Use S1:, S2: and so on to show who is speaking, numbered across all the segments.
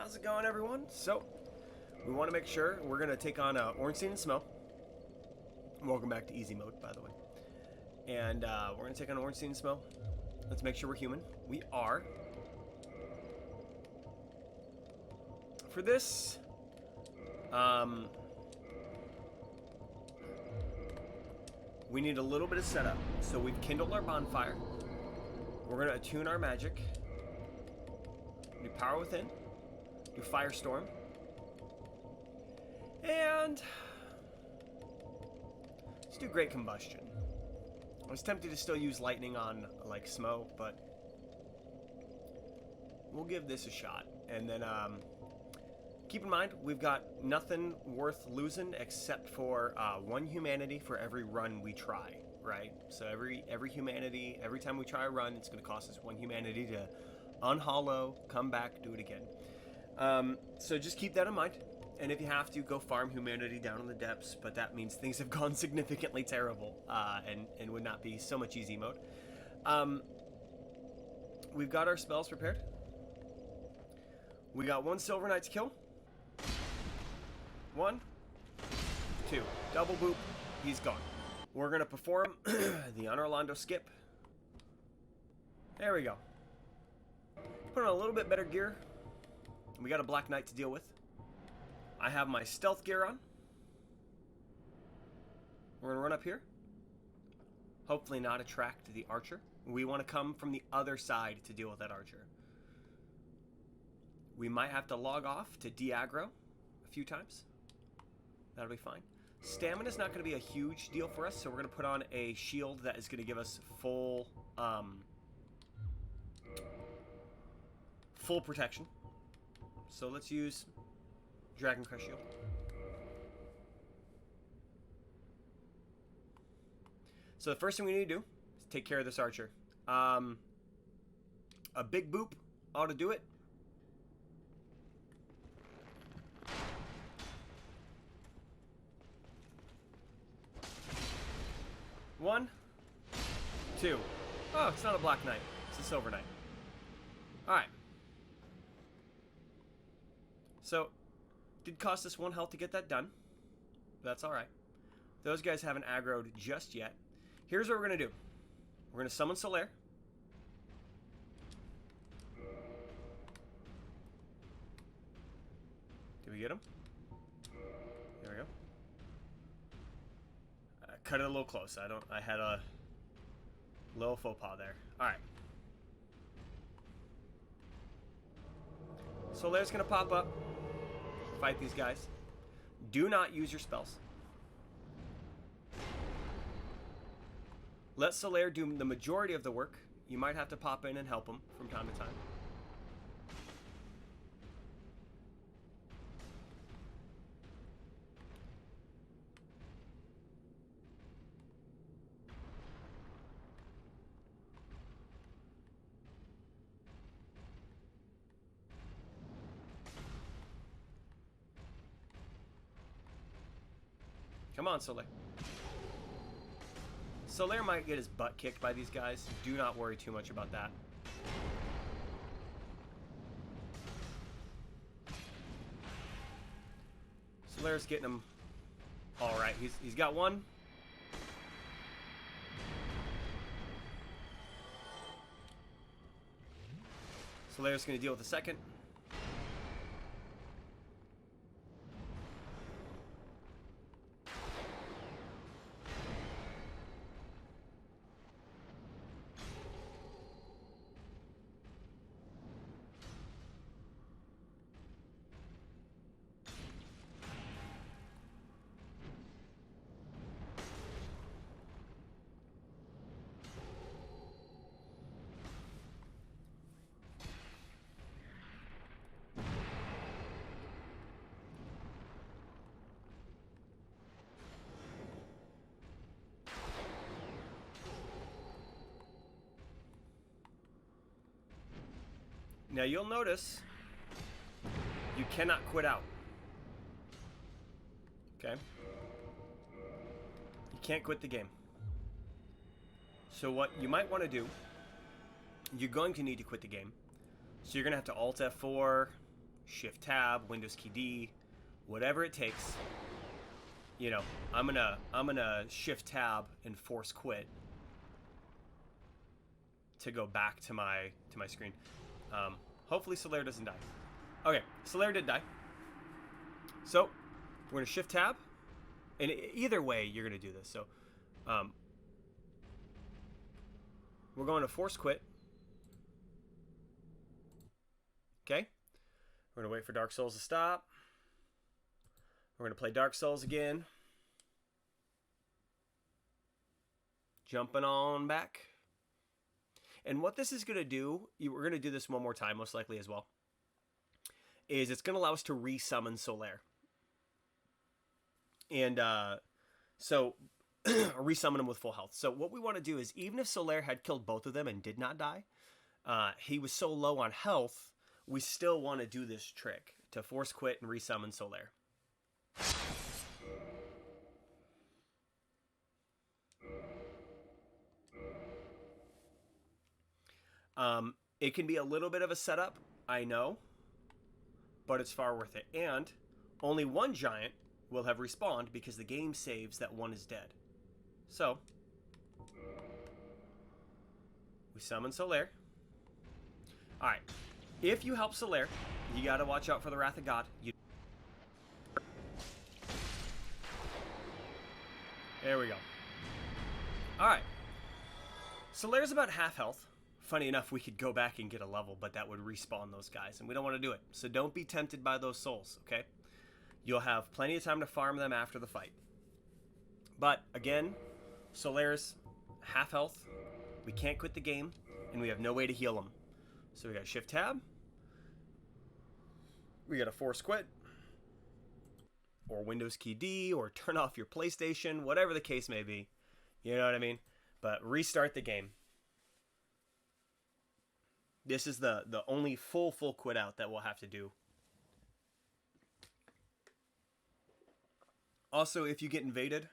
S1: How's it going, everyone? So, we want to make sure we're going to take on Ornstein and Smough. Welcome back to easy mode, by the way. And we're going to take on Ornstein and Smough. Let's make sure we're human. We are. For this, we need a little bit of setup. So we've kindled our bonfire. We're going to attune our magic. Do power within. Do firestorm. And let's do great combustion. I was tempted to still use lightning on like Smough, but we'll give this a shot. And then keep in mind, we've got nothing worth losing except for 1 humanity for every run we try, right? So every humanity, every time we try a run, it's going to cost us 1 humanity to unhollow, come back, do it again. So just keep that in mind. And if you have to, go farm humanity down in the depths, but that means things have gone significantly terrible and would not be so much easy mode. We've got our spells prepared. We got 1 Silver Knight to kill. 1, 2. Double boop. He's gone. We're going to perform the Anor Londo skip. There we go. Put on a little bit better gear. We got a Black Knight to deal with. I have my stealth gear on. We're going to run up here. Hopefully not attract the archer. We want to come from the other side to deal with that archer. We might have to log off to de-aggro a few times. That'll be fine. Stamina's not going to be a huge deal for us, so we're going to put on a shield that is going to give us full protection. So let's use Dragoncrest Shield. So the first thing we need to do is take care of this archer. A big boop ought to do it. One, 2. Oh, it's not a Black Knight. It's a Silver Knight. Alright. So, did cost us 1 health to get that done. That's alright. Those guys haven't aggroed just yet. Here's what we're going to do. We're going to summon Solaire. Did we get him? There we go. Cut it a little close. I had a little faux pas there. Alright. Solaire's going to pop up. Fight these guys. Do not use your spells. Let Solaire do the majority of the work. You might have to pop in and help him from time to time. Come on, Solaire. Solaire might get his butt kicked by these guys. Do not worry too much about that. Solaire's getting him. All right, he's got 1. Solaire's going to deal with the second. Now you'll notice you cannot quit out. Okay? You can't quit the game. So what you might want to do, you're going to need to quit the game. So you're going to have to Alt F4, Shift Tab, Windows key D, whatever it takes. You know, I'm gonna Shift Tab and force quit to go back to my screen. Hopefully Solaire doesn't die. Okay, Solaire did die. So we're gonna Shift Tab, and either way you're gonna do this. So we're going to force quit. Okay, we're gonna wait for Dark Souls to stop. We're gonna play Dark Souls again. Jumping on back. And what this is going to do, we're going to do this one more time, most likely as well, is it's going to allow us to resummon Solaire. And so, resummon him with full health. So what we want to do is, even if Solaire had killed both of them and did not die, he was so low on health, we still want to do this trick to force quit and resummon Solaire. It can be a little bit of a setup, I know, but it's far worth it. And only one giant will have respawned because the game saves that one is dead. So, we summon Solaire. Alright, if you help Solaire, you gotta watch out for the Wrath of God. There we go. Alright. Solaire's about half health. Funny enough, we could go back and get a level, but that would respawn those guys, and we don't want to do it. So don't be tempted by those souls, okay? You'll have plenty of time to farm them after the fight. But, again, Solaire's half health. We can't quit the game, and we have no way to heal him. So we got Shift Tab. We got to force quit. Or Windows key D, or turn off your PlayStation, whatever the case may be. You know what I mean? But restart the game. This is the only full quit out that we'll have to do. Also, if you get invaded,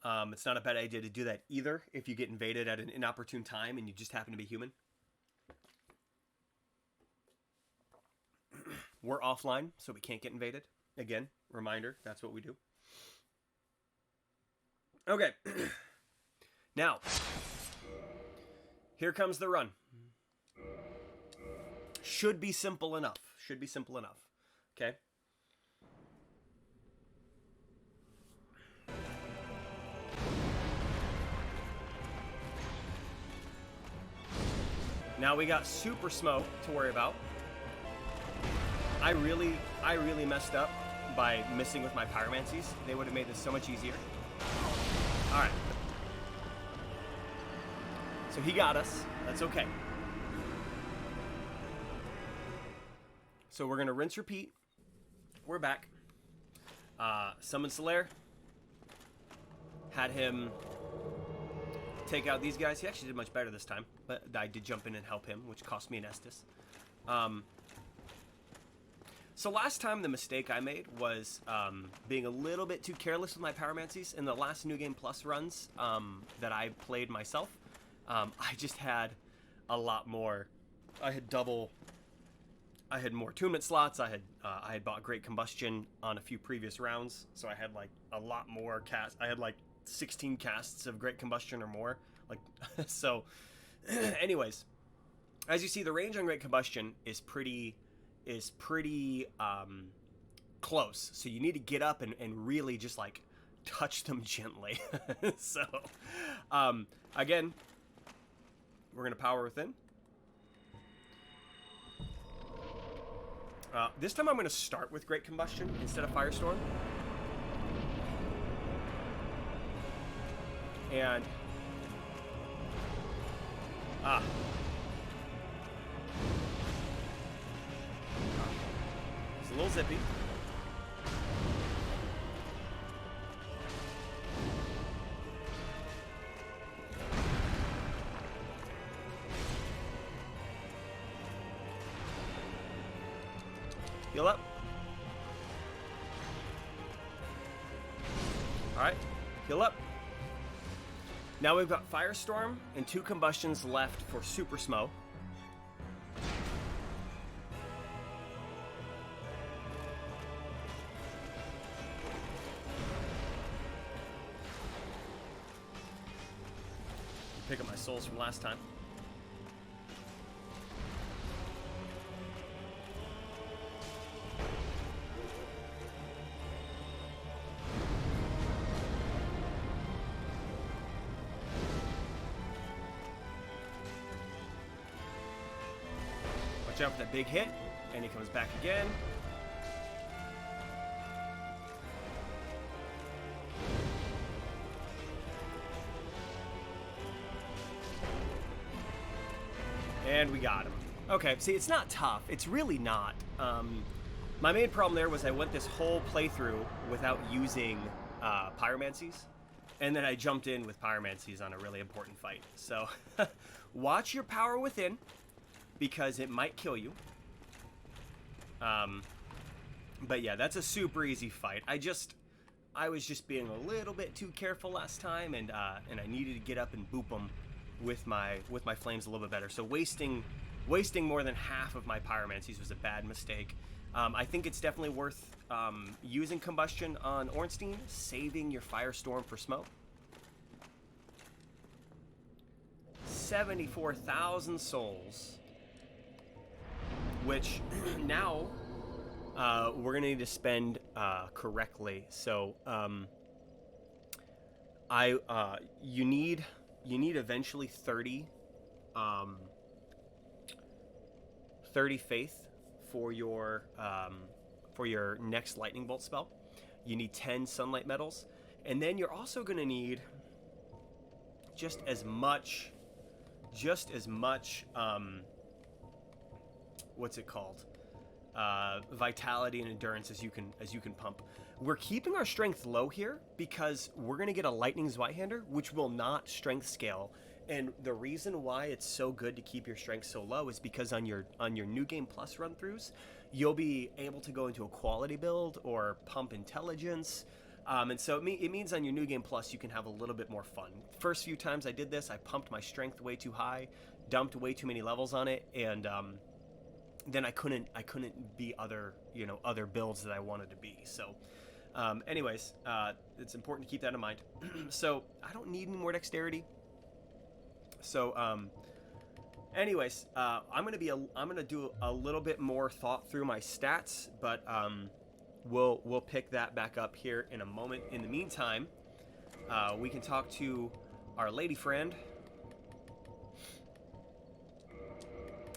S1: it's not a bad idea to do that either if you get invaded at an inopportune time and you just happen to be human. We're offline, so we can't get invaded. Again, reminder, that's what we do. Okay. Now, here comes the run. Should be simple enough. Should be simple enough. Okay? Now we got Super Smough to worry about. I really messed up by missing with my pyromancies. They would have made this so much easier. Alright. So he got us. That's okay. So we're going to rinse, repeat. We're back. Summon Solaire. Had him take out these guys. He actually did much better this time. But I did jump in and help him, which cost me an Estus. So last time the mistake I made was being a little bit too careless with my pyromancies. In the last New Game Plus runs that I played myself, I just had a lot more. I had more attunement slots. I had bought Great Combustion on a few previous rounds, so I had like a lot more casts. I had like 16 casts of Great Combustion or more. Like so. Anyways, as you see, the range on Great Combustion is pretty close. So you need to get up and really just like touch them gently. So again, we're gonna power within. This time I'm going to start with Great Combustion instead of Firestorm. And... It's a little zippy. Heal up. Alright, heal up. Now we've got Firestorm and 2 combustions left for Super Smough. pick up my souls from last time. Watch out for that big hit, and he comes back again. And we got him. Okay, see, it's not tough. It's really not. My main problem there was I went this whole playthrough without using pyromancies, and then I jumped in with pyromancies on a really important fight. So watch your power within, because it might kill you. But yeah, that's a super easy fight. I was just being a little bit too careful last time, and I needed to get up and boop them with my flames a little bit better. So wasting more than half of my pyromancies was a bad mistake. I think it's definitely worth using combustion on Ornstein, saving your firestorm for Smough. 74,000 souls, which now we're gonna need to spend correctly. So you need eventually 30 faith for your next lightning bolt spell. You need 10 sunlight metals, and then you're also going to need just as much what's it called, vitality and endurance as you can pump. We're keeping our strength low here because we're going to get a lightning zweihander, which will not strength scale. And the reason why it's so good to keep your strength so low is because on your new game plus run throughs, you'll be able to go into a quality build or pump intelligence. And so it means on your new game plus you can have a little bit more fun. First few times I did this, I pumped my strength way too high, dumped way too many levels on it, and then I couldn't be other builds that I wanted to be. So anyways, it's important to keep that in mind. So I don't need any more dexterity. So anyways, I'm gonna do a little bit more thought through my stats, but we'll pick that back up here in a moment. In the meantime, we can talk to our lady friend.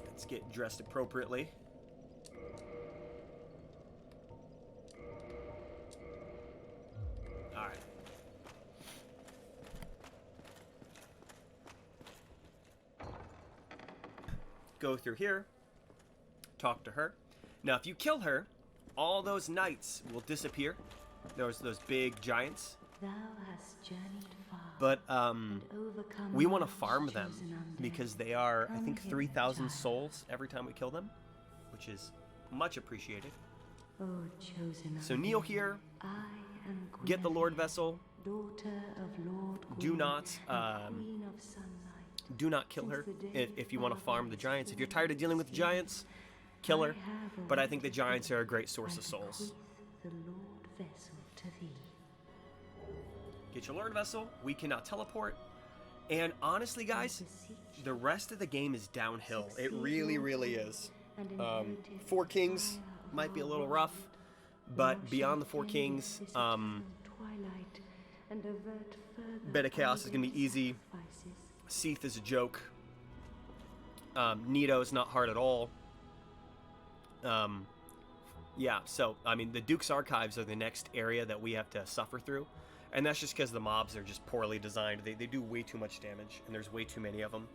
S1: Let's get dressed appropriately. All right. Go through here, talk to her. Now, if you kill her, all those knights will disappear. Those big giants.
S2: Thou hast journeyed far,
S1: but we want to
S2: miles
S1: farm them
S2: chosen undead.
S1: because they are, I
S2: Come
S1: think,
S2: hither,
S1: 3,000
S2: child.
S1: souls every time we kill them, which is much appreciated.
S2: O chosen
S1: So kneel
S2: undead,
S1: here,
S2: I am
S1: get the
S2: Queen
S1: Lord
S2: Havel,
S1: Vessel.
S2: daughter of Lord
S1: Do
S2: Gwyn
S1: not,
S2: and Queen of Sunlight.
S1: Do not kill her
S2: Since the day
S1: if you want to
S2: father
S1: farm the
S2: was
S1: giants. If you're
S2: born
S1: tired of dealing with
S2: still,
S1: giants, kill her.
S2: I have
S1: But I think the
S2: awaited
S1: giants
S2: thee.
S1: are a great source
S2: I
S1: of souls.
S2: bequeath the Lord Vessel to thee.
S1: Get your Lord Vessel. We can now teleport. And honestly, guys, the rest of the game is downhill. It really, really is. 4 Kings might be a little rough, but beyond the 4 Kings, Bed of Chaos is going to be easy. Seath is a joke. Nito is not hard at all. Yeah, so, I mean, the Duke's Archives are the next area that we have to suffer through. And that's just because the mobs are just poorly designed. They do way too much damage, and there's way too many of them.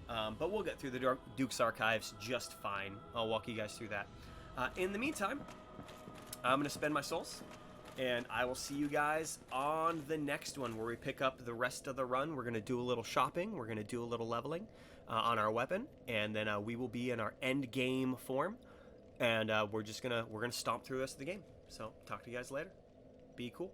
S1: But we'll get through the Duke's Archives just fine. I'll walk you guys through that. In the meantime, I'm going to spend my souls, and I will see you guys on the next one where we pick up the rest of the run. We're going to do a little shopping. We're going to do a little leveling on our weapon, and then we will be in our end game form, and we're gonna stomp through the rest of the game. So talk to you guys later. Be cool.